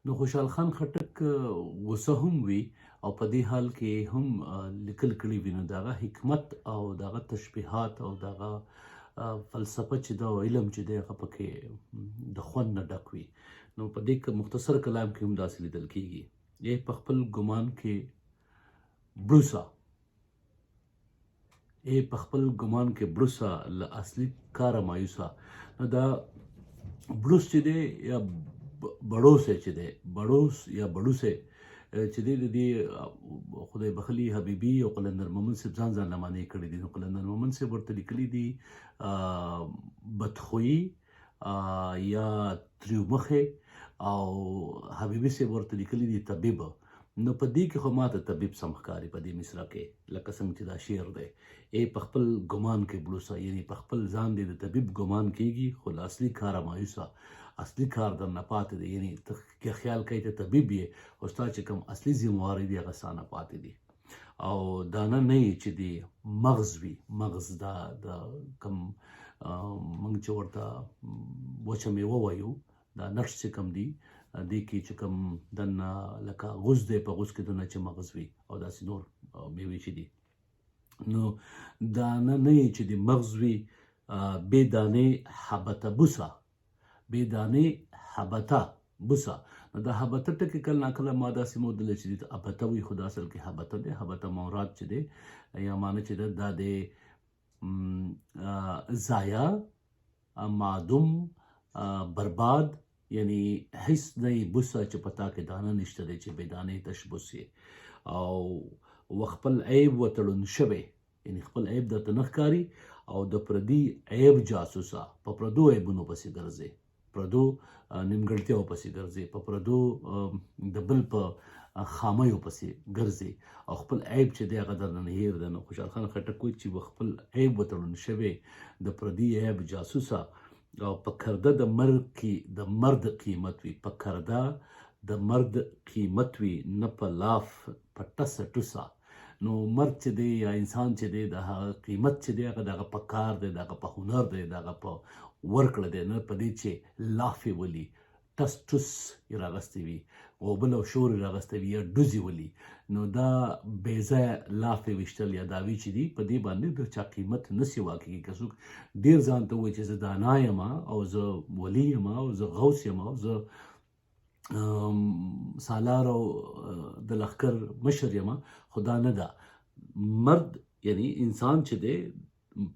نو خوشحال خان خټک غوسه هم وي او په دې حال کې هم لیکل کړي وي، نو دغه حکمت او دغه تشبیهات او دغه فلسفه چې دا علم چې دی هغه پکې د خوند نه ډک وي. نو په دې مختصر کلام کې هم داسې لیدل کېږي، یې په خپل ګمان کې بروسا په خپل ګمان کې بروسا له اصلي کاره مایوسه. نو دا بروس چې دی یا بړوسه چې دی، بړوس یا بړوسه چې دی د دې خدای بخلي حبیبي او قلندر مومن صاحب ځان لمانې کړي دي. نو قلندر مومن صاحب ورته لیکلي دي بدخویي یا تریومخې، او حبیبي صاحب ورته لیکلي دي طبیب. نو په دې کې خو ماته طبیب سم ښکاري په دې مصرع کې، لکه څنګه چې دا شعر دی په خپل ګمان کې بلوسه، یعنی په خپل ځان دی د طبیب ګمان کېږي، خو له اصلي کاره مایوسه، اصلي کار در نه پاتې دی. یعنی ته خیال کوي ته طبیب یې، خو ستا چې کوم اصلي ذمهواري دی هغه ستا نه پاتې دي. او دانه نه یې چې دی مغز وي، مغز دا د کوم موږ چې ورته وچه میوه وایو، دا نټس چې کوم دي دې کې چې کوم دنه لکه غوز دی، په غوز کې دنه چې مغز وي او داسې نور میوې چې دي. نو دانه نه یې چې د مغز وي، بې دانې حبته بوسه، بې دانې حبته بوسه. نو دا حبته ټکي کله ناکله ما داسې موندلی چې د ابته وي، خو دا اصل کې حبته دی. حبته مراد چې دی یا معنی چې دا د ضایع، معدوم، برباد، یعنی هیڅ نه بوسه چې پتا کې دانه نشته دی، چې بې دانې تشبوس یې او خپل عیب وتړون شوی، یعنی خپل عیب درته نه ښکاري او د پردي عیب جاسوسه، په پردو عیبونو پسې ګرځې، پردو نیمګړتیاو پسې ګرځې، په پردو د بل په خامیو پسې ګرځې او خپل عیب چې دی هغه درنه هیر دی. نو خوشحال خان خټک وایي چې خپل عیب وتړون شوی، د پردي عیب جاسوسه، او په کرده د مرد قیمت وي، په کرده د مرد قیمت وي، نه په لاف په ټسه ټوسه. نو مرد چې دی یا انسان چې دی د هغه قیمت چې دی هغه دغه په کار دی، دغه په هنر دی، دغه په ورکړه دی، نه په دې چې لافې ولي، ټس ټوس یې راغستی وي، غوبل او شور یې راغستی وي، یا ډوزې ولي. نو دا بې ځایه لافې ویشتل یا دعوې چې دي، په دې باندې د چا قیمت نه سیوا کېږي. که څوک ډېر ځان ته وایي چې زه دانا یم او زه ولی یم او زه غوث یم او زه سالار او د لښکر مشر یم، خو دا نه ده. مرد یعنی انسان چې دی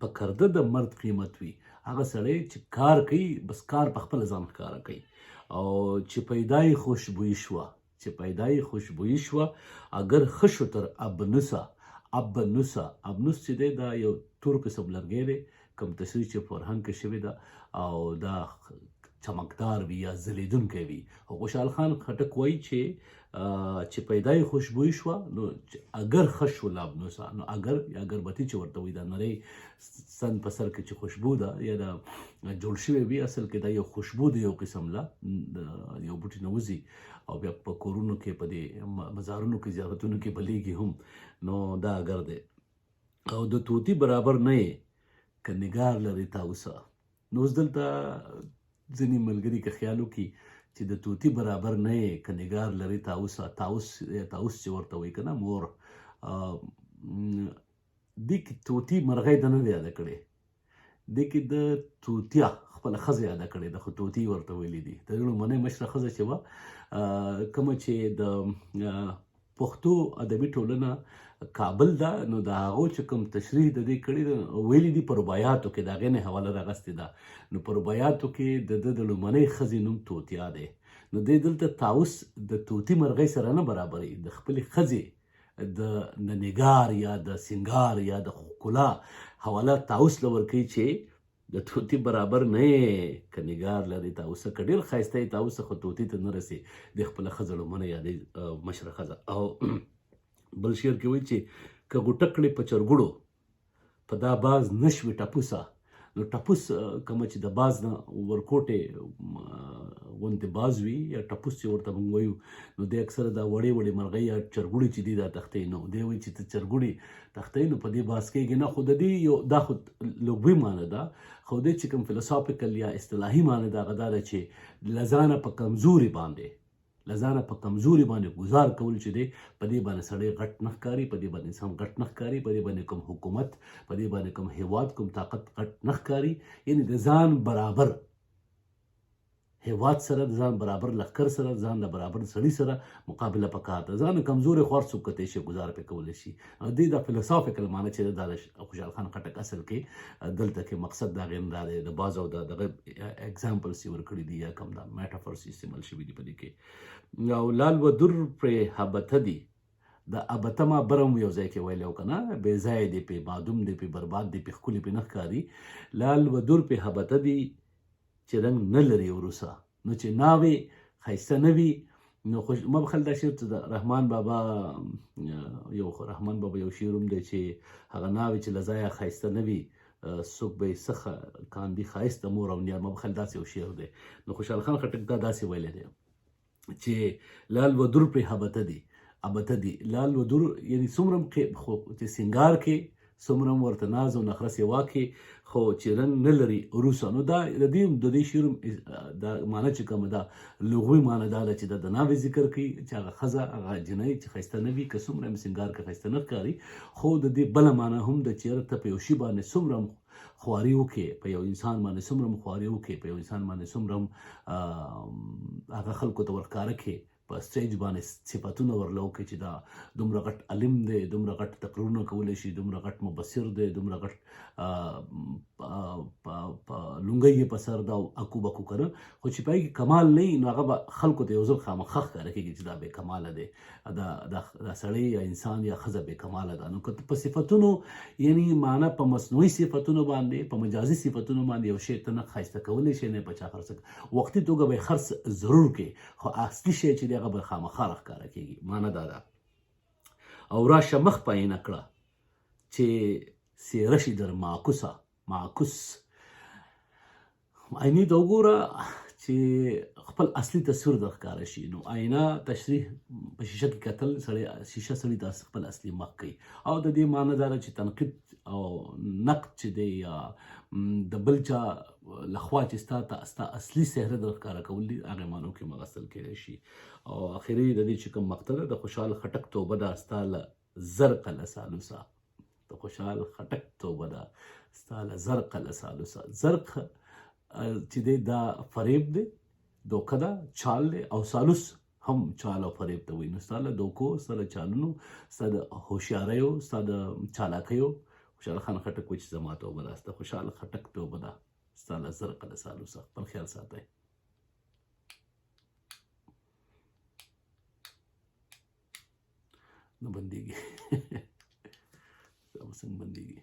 په کرده د مرد قیمت وي، هغه سړی چې کار کوي بس کار په خپله ځان ښکاره کوي. او چې پیدای خوشبویی شوه، چې پیدای خوشبویی شوه اگر ښه شو تر ابنوسه. ابنوس چې دی دا یو تور قسم لرګی دی، کوم تشریح چې فرهنګ کې شوې ده او دا چمکدار وي یا ځلیدونکی وي. خو خوشحال خان خټک وایي چې پیدای خوشبویی شوه، نو اگر ښه شو له ابنوسه، نو اگر یا اگربتي چې ورته وایي، دا نری سن په سر کې چې خوشبو ده یا دا جوړ شوی وي، اصل کې دا یو خوشبو دی، یو قسم له یو بوټي نه وځي او بیا په کورونو کې، په دې مزارونو کې، زیارتونو کې بلیږي هم. نو دا اگر دی. او د طوطي برابر نه یې که نگار لري تاوسه. نو اوس دلته ځینې ملګري که خیال وکړي چې د طوطي برابر نه یې که نگار لري تاوسه، تاوس چې ورته وایي که نه مور، دې کې طوطي مرغۍ ده نه دی یاده کړې، دې کې د طوطیه خپله ښځه یاده کړې ده، خو طوطي ورته ویلي دي. د لومړنۍ مشره ښځه چې وه، کومه چې د پښتو ادبي ټولنه کابل ده، نو د هغو چې کوم تشریح د دې کړي ده ویلي دي په رباعیاتو کې، د هغې نه حواله راغستې ده. نو په رباعیاتو کې د ده د لومړنۍ ښځې نوم طوطیه دی. نو دی دلته تاوس د طوطي مرغۍ سره نه برابري، د خپلې ښځې د نگار یا د سنگار یا د ښکلا حواله تاوس له ورکوي چې د طوطي برابر نه یې که نگار لري تاوسه. که ډېر ښایسته یې تاوسه، خو طوطي ته نه رسي، د خپله ښځه لومړنۍ یادوي مشره ښځه. او بل شعر کې وایي چې که غوټه کړې په چرګوړو په دا باز نه شوې ټپوسه. نو ټپوس کومه چې د باز نه ورکوټې غوندې باز وي یا ټپوس چې ورته موږ وایو، نو دی اکثره دا وړې وړې مرغۍ یا چرګوړي چې دي دا تختې. نو دی وایي چې ته چرګوړي تختې، نو په دې باز کېږي نه. خو د دې یو دا خو لغوي معنی ده، خو دې چې کوم فلسافیکل یا اصطلاحي معنی ده هغه دا ده چې له ځانه په کمزوري باندې لزانه په کمزوري باندې گزار کول چې دی په دې باندې سړی غټ نه ښکاري، په دې باندې انسان غټ نه ښکاري، په دې باندې کوم حکومت، په دې باندې کوم هیواد کوم طاقت غټ نه ښکاري. یعنی د ځان برابر هیواد سره، د ځان برابر لښکر سره، د ځان برابر سړي سره مقابله پکار ده. ځان کمزوري خوار څوک کتی شي گزار پې کولی شي. دې د فلسافیکل معنی چې دا د خوشحال خان خټک اصل کې دلته کې مقصد د هغې دا دی، د بعض او دغه اګزامپلس یې ورکړي دي یا کوم دا میټافورس استعمال شوي دي په دې کې. او لال و در پرې هبته دي، د ابتما برم یو ځای کې ویلی و که نه، بې ځایه دی پې معدوم دی پې برباد دی پې ښکلي پې نه ښکاري. لال و در پې هبته دي چې رنګ نه لري وروسه، نو چې ناوې ښایسته نه وي نو ما بخل دا شعر ته د رحمان بابا یو شعر هم دی چې هغه ناوې چې له ځایه ښایسته نه وي څوک به یې څه کاندي ښایسته مور او نیار. ما بخل داسې یو شعر دی. نو خوشحال خان خټک دا داسې ویلی دی چې لال و در پرې ابته دي. لال و در یعنی څومره چې سینګار کې څومره ورته ناز او نخره سیوا کې، خو چې رنګ نه لري وروسته. نو دا د دې شعر دا معنی چې کومه ده لغوي معنی دا ده چې د ناوې ذکر کوي چې هغه ښځه هغه جنۍ چې ښایسته نه وي، که څومره هم سینګار کې ښایسته نه ښکاري، خو د دې بله معنی هم ده چې ته په یو شي باندې څومره خواري وکړې، په یو انسان باندې څومره خواري وکړې، په یو انسان باندې څومره هغه خلکو ته ورښکاره کړې، په سټیج باندې صفتونه ورله وکړي چې دا دومره غټ علم دی، دومره غټ تقریرونه کولی شي، دومره غټ مبصر دی، دومره غټ لونګۍ یې په سر ده او اکو بکو که نه، خو چې په هغې کې کمال نه وي نو هغه به خلکو ته یو ځل خامخا ښکاره کېږي چې دا بې کماله دی، دا سړی یا انسان یا ښځه بې کماله ده. نو که په صفتونو یعنی معنی په مصنوعي صفتونو باندې، په مجازي صفتونو باندې یو شی ته نه ښایسته کولی شي، نه په چا خرڅ وختي توګه به یې خرڅ ضرور کې، خو اصلي شی چې دی هغه به خامخا راښکاره کېږي. معنی دا ده. او راشه مخ په عینه کړه چې څېره شي در معکوس. آینې ته وګوره چې خپل اصلي تصویر در ښکاره شي. نو آینه تشریح په شیشه کې کتل، شیشه سړي ته خپل اصلي مخ کوي. او د دې معنی دا ده چې تنقید او نقد چې دی یا د بل چا لخوا چې ستا اصلي څهره در ښکاره کول دي، هغې معنو کې مغسل کېدی شي. او اخري د دې چې کوم مقطع ده، د خوشحال خټک توبه ده ستا له زرقه له سالوسه. د خوشحال خټک توبه ده ستا له زرقه له سالوسه. زرق چې دی دا فریب دی، دوکه ده، چال دی، او سالوس هم چال او فریب ته وایي. نو ستا له دوکو، ستا له چالونو، ستا د هوښیاریو، ستا د چالاکیو خوشحال خان خټک وایي چې زما توبه ده. ستا خوشحال خټک توبه ده ستا له زرقه له سالوسه. خپل خیال ساتئ. نه بندېږي. دا به څنګه بندېږي؟